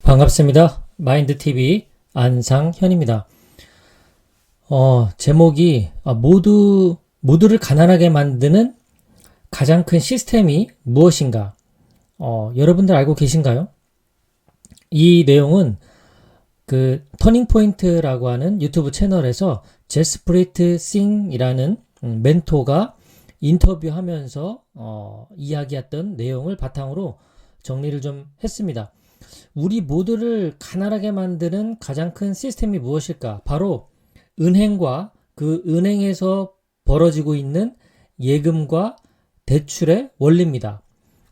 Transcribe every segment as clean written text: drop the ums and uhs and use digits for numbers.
반갑습니다. 마인드TV 안상현입니다. 제목이 모두를 가난하게 만드는 가장 큰 시스템이 무엇인가? 여러분들 알고 계신가요? 이 내용은 그 터닝포인트라고 하는 유튜브 채널에서 제스프리트 싱이라는 멘토가 인터뷰하면서 이야기했던 내용을 바탕으로 정리를 좀 했습니다. 우리 모두를 가난하게 만드는 가장 큰 시스템이 무엇일까? 바로 은행과 그 은행에서 벌어지고 있는 예금과 대출의 원리입니다.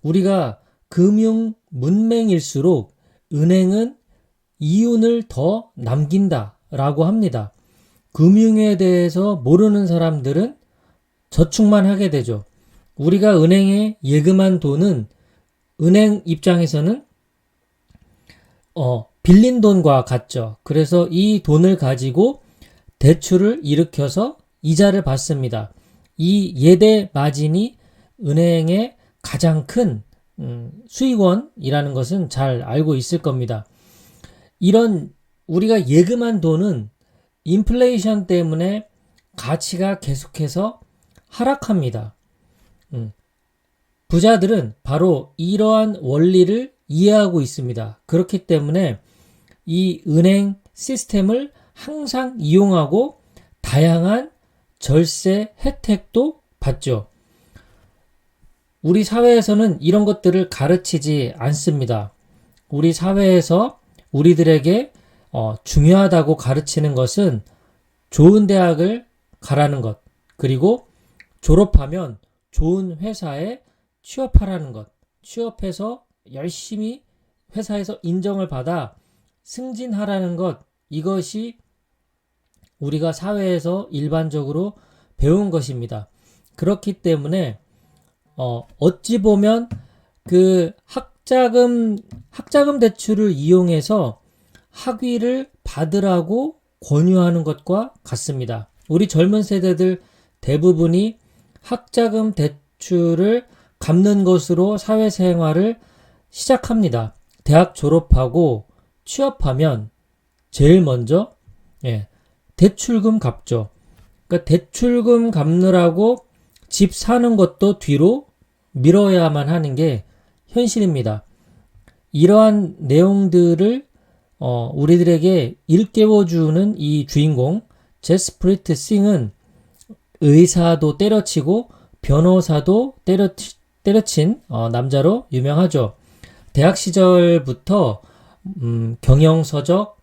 우리가 금융 문맹일수록 은행은 이윤을 더 남긴다라고 합니다. 금융에 대해서 모르는 사람들은 저축만 하게 되죠. 우리가 은행에 예금한 돈은 은행 입장에서는 빌린 돈과 같죠. 그래서 이 돈을 가지고 대출을 일으켜서 이자를 받습니다. 이 예대 마진이 은행의 가장 큰 수익원이라는 것은 잘 알고 있을 겁니다. 이런 우리가 예금한 돈은 인플레이션 때문에 가치가 계속해서 하락합니다. 부자들은 바로 이러한 원리를 이해하고 있습니다. 그렇기 때문에 이 은행 시스템을 항상 이용하고 다양한 절세 혜택도 받죠. 우리 사회에서는 이런 것들을 가르치지 않습니다. 우리 사회에서 우리들에게 중요하다고 가르치는 것은 좋은 대학을 가라는 것, 그리고 졸업하면 좋은 회사에 취업하라는 것, 취업해서 열심히 회사에서 인정을 받아 승진하라는 것, 이것이 우리가 사회에서 일반적으로 배운 것입니다. 그렇기 때문에 어찌 보면 그 학자금 대출을 이용해서 학위를 받으라고 권유하는 것과 같습니다. 우리 젊은 세대들 대부분이 학자금 대출을 갚는 것으로 사회생활을 시작합니다. 대학 졸업하고 취업하면 제일 먼저 대출금 갚죠. 그러니까 대출금 갚느라고 집 사는 것도 뒤로 미뤄야만 하는 게 현실입니다. 이러한 내용들을 우리들에게 일깨워주는 이 주인공 제스프리트 싱은 의사도 때려치고 변호사도 때려친 남자로 유명하죠. 대학 시절부터 경영서적,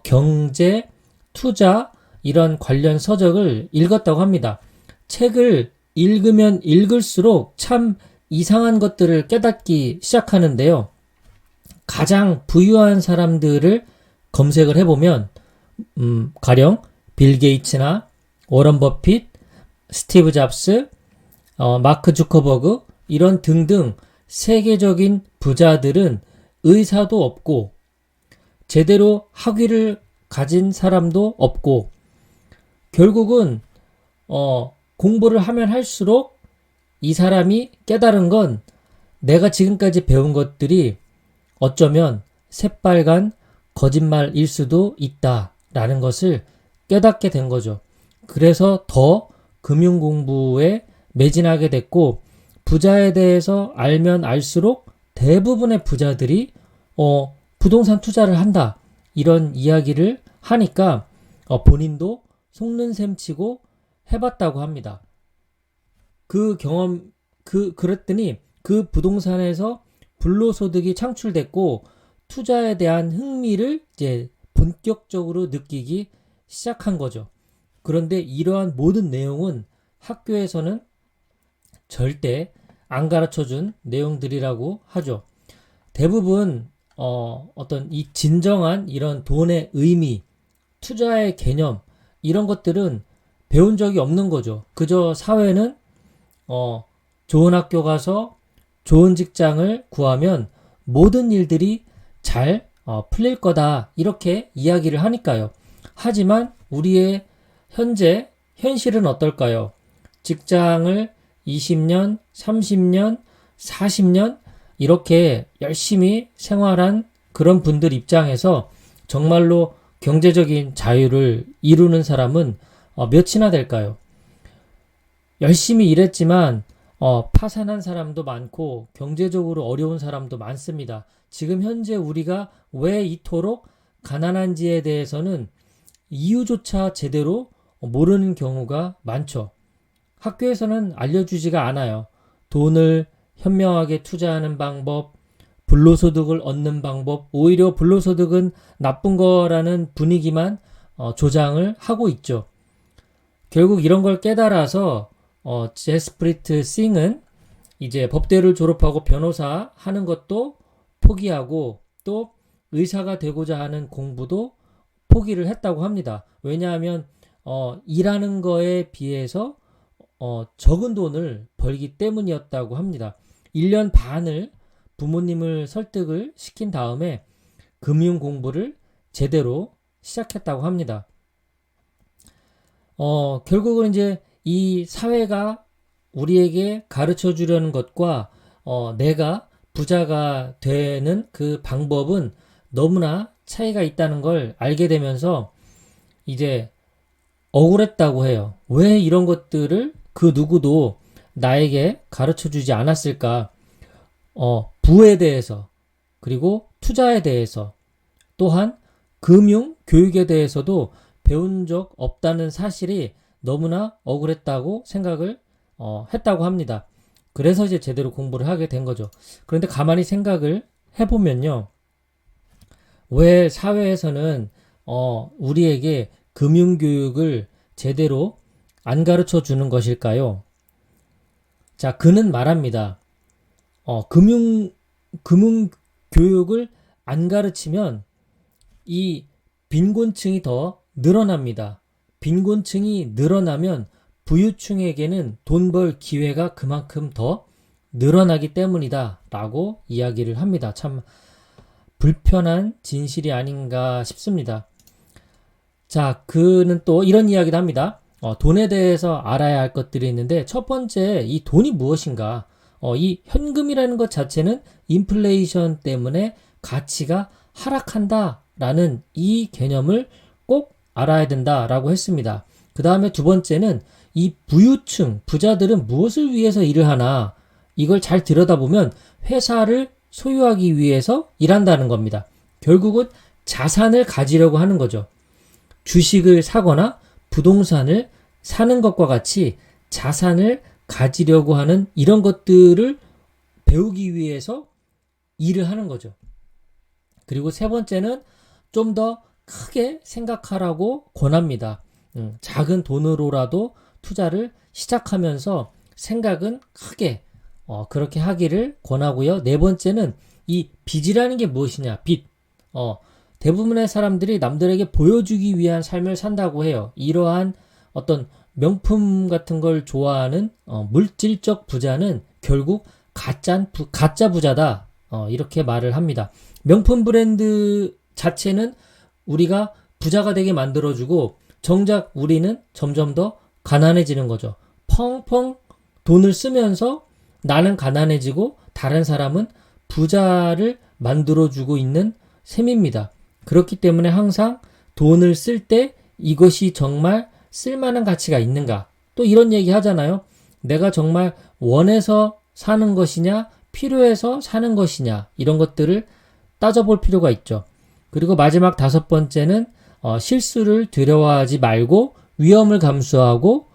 경제, 투자 이런 관련 서적을 읽었다고 합니다. 책을 읽으면 읽을수록 참 이상한 것들을 깨닫기 시작하는데요. 가장 부유한 사람들을 검색을 해보면 가령 빌 게이츠나 워런 버핏, 스티브 잡스, 마크 주커버그 이런 등등 세계적인 부자들은 의사도 없고 제대로 학위를 가진 사람도 없고 결국은 공부를 하면 할수록 이 사람이 깨달은 건 내가 지금까지 배운 것들이 어쩌면 새빨간 거짓말일 수도 있다라는 것을 깨닫게 된 거죠. 그래서 더 금융 공부에 매진하게 됐고 부자에 대해서 알면 알수록 대부분의 부자들이 부동산 투자를 한다 이런 이야기를 하니까 본인도 속는 셈 치고 해봤다고 합니다. 그랬더니 그 부동산에서 불로소득이 창출됐고 투자에 대한 흥미를 이제 본격적으로 느끼기 시작한 거죠. 그런데 이러한 모든 내용은 학교에서는 절대 안 가르쳐준 내용들이라고 하죠. 대부분 어떤 이 진정한 이런 돈의 의미, 투자의 개념 이런 것들은 배운 적이 없는 거죠. 그저 사회는 좋은 학교 가서 좋은 직장을 구하면 모든 일들이 잘 풀릴 거다 이렇게 이야기를 하니까요. 하지만 우리의 현실은 어떨까요? 직장을 20년, 30년, 40년 이렇게 열심히 생활한 그런 분들 입장에서 정말로 경제적인 자유를 이루는 사람은 몇이나 될까요? 열심히 일했지만 파산한 사람도 많고 경제적으로 어려운 사람도 많습니다. 지금 현재 우리가 왜 이토록 가난한지에 대해서는 이유조차 제대로 모르는 경우가 많죠. 학교에서는 알려주지가 않아요. 돈을 현명하게 투자하는 방법, 불로소득을 얻는 방법, 오히려 불로소득은 나쁜 거라는 분위기만 조장을 하고 있죠. 결국 이런 걸 깨달아서 제스프리트 싱은 이제 법대를 졸업하고 변호사 하는 것도 포기하고 또 의사가 되고자 하는 공부도 포기를 했다고 합니다. 왜냐하면 일하는 거에 비해서 적은 돈을 벌기 때문이었다고 합니다. 1년 반을 부모님을 설득을 시킨 다음에 금융 공부를 제대로 시작했다고 합니다. 결국은 이제 이 사회가 우리에게 가르쳐 주려는 것과 내가 부자가 되는 그 방법은 너무나 차이가 있다는 걸 알게 되면서 이제 억울했다고 해요. 왜 이런 것들을 그 누구도 나에게 가르쳐 주지 않았을까? 부에 대해서, 그리고 투자에 대해서, 또한 금융 교육에 대해서도 배운 적 없다는 사실이 너무나 억울했다고 생각을 했다고 합니다. 그래서 이제 제대로 공부를 하게 된 거죠. 그런데 가만히 생각을 해보면요. 왜 사회에서는 우리에게 금융교육을 제대로 안 가르쳐 주는 것일까요? 자, 그는 말합니다. 금융교육을 안 가르치면 이 빈곤층이 더 늘어납니다. 빈곤층이 늘어나면 부유층에게는 돈 벌 기회가 그만큼 더 늘어나기 때문이다 라고 이야기를 합니다. 참 불편한 진실이 아닌가 싶습니다. 자, 그는 또 이런 이야기도 합니다. 돈에 대해서 알아야 할 것들이 있는데 첫 번째, 이 돈이 무엇인가? 이 현금이라는 것 자체는 인플레이션 때문에 가치가 하락한다라는 이 개념을 꼭 알아야 된다라고 했습니다. 그 다음에 두 번째는 이 부유층, 부자들은 무엇을 위해서 일을 하나? 이걸 잘 들여다보면 회사를 소유하기 위해서 일한다는 겁니다. 결국은 자산을 가지려고 하는 거죠. 주식을 사거나 부동산을 사는 것과 같이 자산을 가지려고 하는 이런 것들을 배우기 위해서 일을 하는 거죠. 그리고 세 번째는 좀 더 크게 생각하라고 권합니다. 작은 돈으로라도 투자를 시작하면서 생각은 크게 그렇게 하기를 권하고요. 네 번째는 이 빚이라는 게 무엇이냐? 빚. 대부분의 사람들이 남들에게 보여주기 위한 삶을 산다고 해요. 이러한 어떤 명품 같은 걸 좋아하는 물질적 부자는 결국 가짜 부자다. 이렇게 말을 합니다. 명품 브랜드 자체는 우리가 부자가 되게 만들어주고 정작 우리는 점점 더 가난해지는 거죠. 펑펑 돈을 쓰면서 나는 가난해지고 다른 사람은 부자를 만들어주고 있는 셈입니다. 그렇기 때문에 항상 돈을 쓸 때 이것이 정말 쓸만한 가치가 있는가? 또 이런 얘기 하잖아요. 내가 정말 원해서 사는 것이냐, 필요해서 사는 것이냐, 이런 것들을 따져볼 필요가 있죠. 그리고 마지막 다섯 번째는 실수를 두려워하지 말고 위험을 감수하고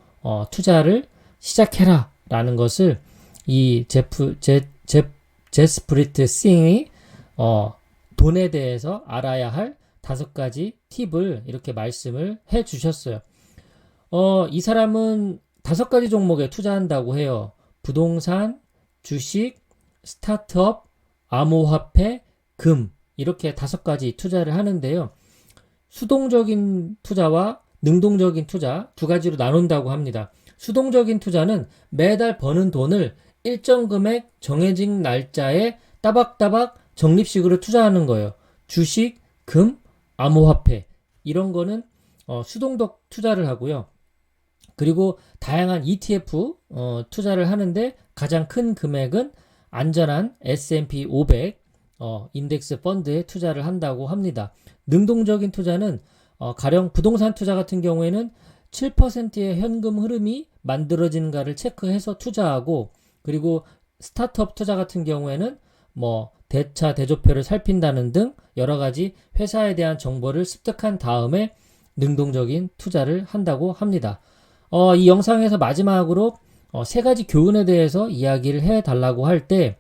투자를 시작해라 라는 것을 이 제스프리트 싱이 돈에 대해서 알아야 할 5가지 팁을 이렇게 말씀을 해 주셨어요. 이 사람은 5가지 종목에 투자한다고 해요. 부동산, 주식, 스타트업, 암호화폐, 금 이렇게 5가지 투자를 하는데요. 수동적인 투자와 능동적인 투자 2가지로 나눈다고 합니다. 수동적인 투자는 매달 버는 돈을 일정 금액 정해진 날짜에 따박따박 적립식으로 투자하는 거예요. 주식, 금, 암호화폐 이런 거는 수동적 투자를 하고요. 그리고 다양한 ETF 투자를 하는데 가장 큰 금액은 안전한 S&P 500 인덱스 펀드에 투자를 한다고 합니다. 능동적인 투자는 가령 부동산 투자 같은 경우에는 7%의 현금 흐름이 만들어지는가를 체크해서 투자하고, 그리고 스타트업 투자 같은 경우에는 뭐 대차 대조표를 살핀다는 등 여러 가지 회사에 대한 정보를 습득한 다음에 능동적인 투자를 한다고 합니다. 이 영상에서 마지막으로 세 가지 교훈에 대해서 이야기를 해 달라고 할 때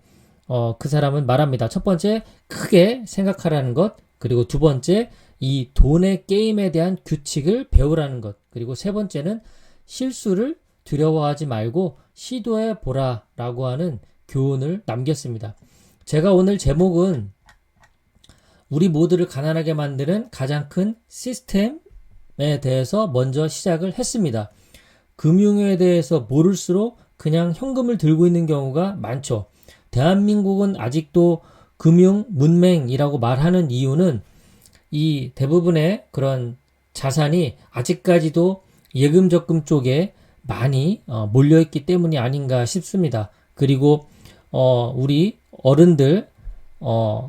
그 사람은 말합니다. 첫 번째, 크게 생각하라는 것. 그리고 두 번째, 이 돈의 게임에 대한 규칙을 배우라는 것. 그리고 세 번째는 실수를 두려워하지 말고 시도해 보라라고 하는 교훈을 남겼습니다. 제가 오늘 제목은 우리 모두를 가난하게 만드는 가장 큰 시스템에 대해서 먼저 시작을 했습니다. 금융에 대해서 모를수록 그냥 현금을 들고 있는 경우가 많죠. 대한민국은 아직도 금융 문맹이라고 말하는 이유는 이 대부분의 그런 자산이 아직까지도 예금 적금 쪽에 많이 몰려있기 때문이 아닌가 싶습니다. 그리고 우리 어른들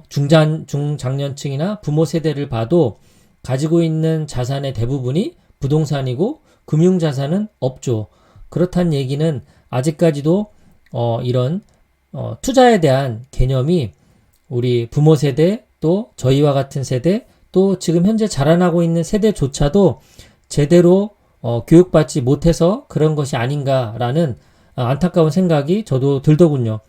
중장년층이나 부모 세대를 봐도 가지고 있는 자산의 대부분이 부동산이고 금융자산은 없죠. 그렇다는 얘기는 아직까지도 이런 투자에 대한 개념이 우리 부모 세대, 또 저희와 같은 세대, 또 지금 현재 자라나고 있는 세대조차도 제대로 교육받지 못해서 그런 것이 아닌가라는 안타까운 생각이 저도 들더군요.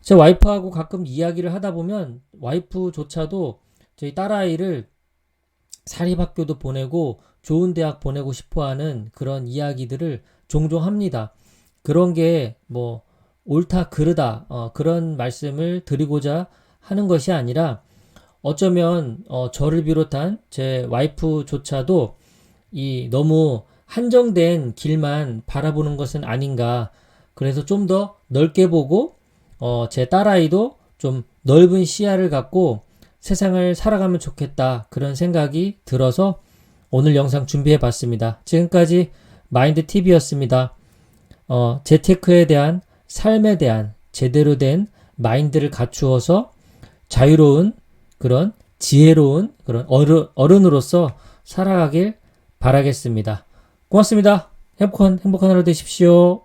제 와이프하고 가끔 이야기를 하다 보면 와이프조차도 저희 딸아이를 사립학교도 보내고 좋은 대학 보내고 싶어하는 그런 이야기들을 종종 합니다. 그런 게 뭐 옳다 그르다 그런 말씀을 드리고자 하는 것이 아니라, 어쩌면 저를 비롯한 제 와이프조차도 이 너무 한정된 길만 바라보는 것은 아닌가. 그래서 좀 더 넓게 보고 제 딸아이도 좀 넓은 시야를 갖고 세상을 살아가면 좋겠다, 그런 생각이 들어서 오늘 영상 준비해 봤습니다. 지금까지 마인드TV였습니다. 재테크에 대한, 삶에 대한 제대로 된 마인드를 갖추어서 자유로운 그런 지혜로운 그런 어른으로서 살아가길 바라겠습니다. 고맙습니다. 행복한 하루 되십시오.